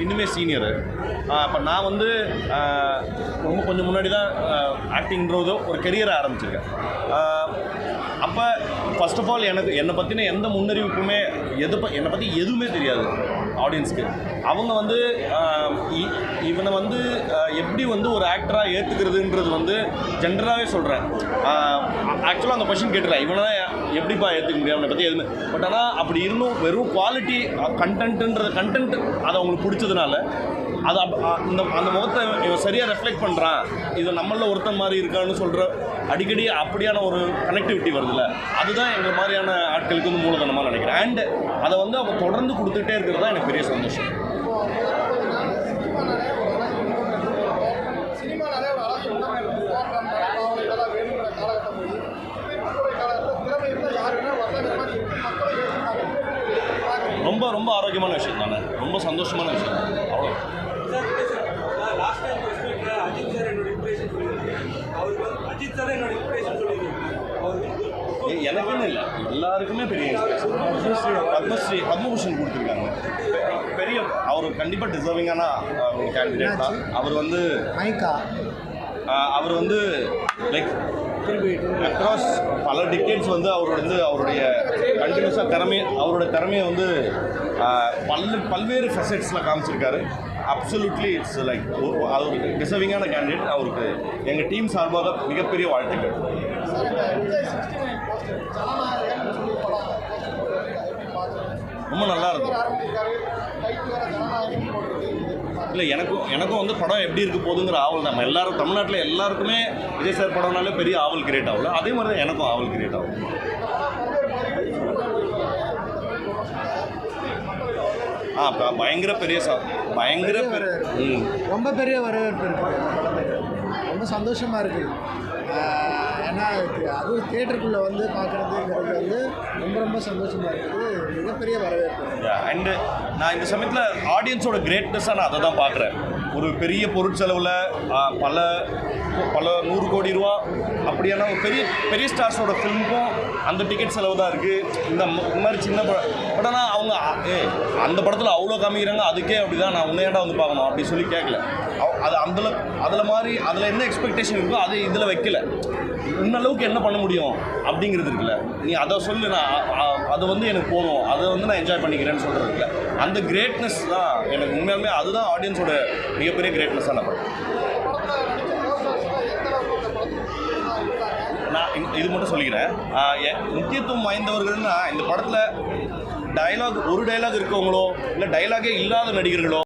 இன்னுமே சீனியரு. இப்போ நான் வந்து ரொம்ப கொஞ்சம் முன்னாடி தான் ஆக்டிங்கிறதோ ஒரு கெரியரை ஆரம்பிச்சிருக்கேன். அப்போ ஃபர்ஸ்ட் ஆஃப் ஆல் என்னை பற்றின எந்த முன்னறிவிப்புமே என்னை பற்றி எதுவுமே தெரியாது ஆடியன்ஸ்க்கு. அவங்க வந்து இவனை வந்து எப்படி வந்து ஒரு ஆக்டராக ஏற்றுக்கிறதுன்றது வந்து ஜென்ரலாகவே சொல்கிறேன். ஆக்சுவலாக அந்த கொஷின் கேட்டுறேன், இவனை எப்படிப்பா ஏற்றுக்க முடியும் அவனை பற்றி எதுவுமே. பட் ஆனால் அப்படி இருந்தும் வெறும் குவாலிட்டி கண்டென்ட் அதை அவங்களுக்கு பிடிச்சதுனால அது அந்த முகத்தை இவன் சரியாக ரெஃப்ளெக்ட் பண்ணுறான், இது நம்மளில் ஒருத்தன் மாதிரி இருக்கான்னு சொல்கிற அடிக்கடி அப்படியான ஒரு கனெக்டிவிட்டி வருதுல்ல, அதுதான் எங்கள் மாதிரியான ஆட்களுக்கு வந்து மூலதனமாக நினைக்கிறேன். அண்ட் அதை வந்து அவங்க தொடர்ந்து கொடுத்துட்டே இருக்கிறது தான் எனக்கு பெரிய சந்தோஷம். ரொம்ப ரொம்ப ஆரோக்கியமான விஷயம் தானே, ரொம்ப சந்தோஷமான விஷயம். அவ்வளோ எனக்குன்னு இல்லை, எல்லாருக்குமே பெரிய பத்மபூஷன் கொடுத்துருக்காங்க. பெரிய அவர் கண்டிப்பாக டிசர்விங்கான கேண்டிடேட் தான். அவர் வந்து லைக் அக்ராஸ் பல டிகேட்ஸ் வந்து அவருடைய கண்டினியூஸாக அவரோட திறமையை வந்து பல்வேறு ஃபெசட்ஸில் காமிச்சிருக்காரு. அப்சல்யூட்லி இட்ஸ் லைக் அவர் டிசர்விங்கான கேண்டிடேட். அவருக்கு எங்கள் டீம் சார்பாக மிகப்பெரிய வாழ்த்துக்கள். ரொம்ப நல்லா இருக்கும். இல்லை, எனக்கும் வந்து படம் எப்படி இருக்க போகுதுங்கிற ஆவல் தான். எல்லாரும் தமிழ்நாட்டில் எல்லாருக்குமே விஜய் சார் படம்னாலே பெரிய ஆவல் கிரியேட் ஆகல, அதே மாதிரி தான் எனக்கும் ஆவல் கிரியேட் ஆகும். பயங்கர பெரிய ரொம்ப பெரிய வரவேற்பு இருக்குது. ரொம்ப சந்தோஷமாக இருக்குது. ஏன்னா அதுவும் தியேட்டருக்குள்ளே வந்து பார்க்குறதுங்கிறது வந்து ரொம்ப ரொம்ப சந்தோஷமாக இருக்குது. மிகப்பெரிய வரவேற்பு. அண்டு நான் இந்த சமயத்தில் ஆடியன்ஸோட கிரேட்னஸாக நான் அதை தான் பார்க்குறேன். ஒரு பெரிய பொருட்செலவில் பல 100 கோடி ரூபா அப்படியான ஒரு பெரிய ஸ்டார்ஸோட ஃபிலிமுக்கும் அந்த டிக்கெட் செலவு தான் இருக்குது. இந்த மாதிரி சின்ன பட் ஆனால் அவங்க அந்த படத்தில் அவ்வளோ காமிக்கிறாங்க, அதுக்கே அப்படி தான் நான் உன்னையாண்டா வந்து பார்க்கணும் அப்படி சொல்லி கேட்கல. அது அதில் என்ன எக்ஸ்பெக்டேஷன் இருக்கோ அது இதில் வைக்கல. இன்னளவுக்கு என்ன பண்ண முடியும் அப்படிங்கிறது இருக்குல்ல, நீ அதை சொல்லு, நான் அது வந்து எனக்கு போதும், அதை வந்து நான் என்ஜாய் பண்ணிக்கிறேன்னு சொல்கிறது இருக்குல்ல, அந்த கிரேட்னஸ் தான் எனக்கு உண்மையாலுமே அதுதான் ஆடியன்ஸோட மிகப்பெரிய கிரேட்னஸாக நான் பண்ணுறேன். நான் இது மட்டும் சொல்லிக்கிறேன், முக்கியத்துவம் வாய்ந்தவர்கள்னா இந்த படத்தில் ஒரு டைலாக் இருக்கவங்களோ இல்லை டைலாகே இல்லாத நடிகர்களோ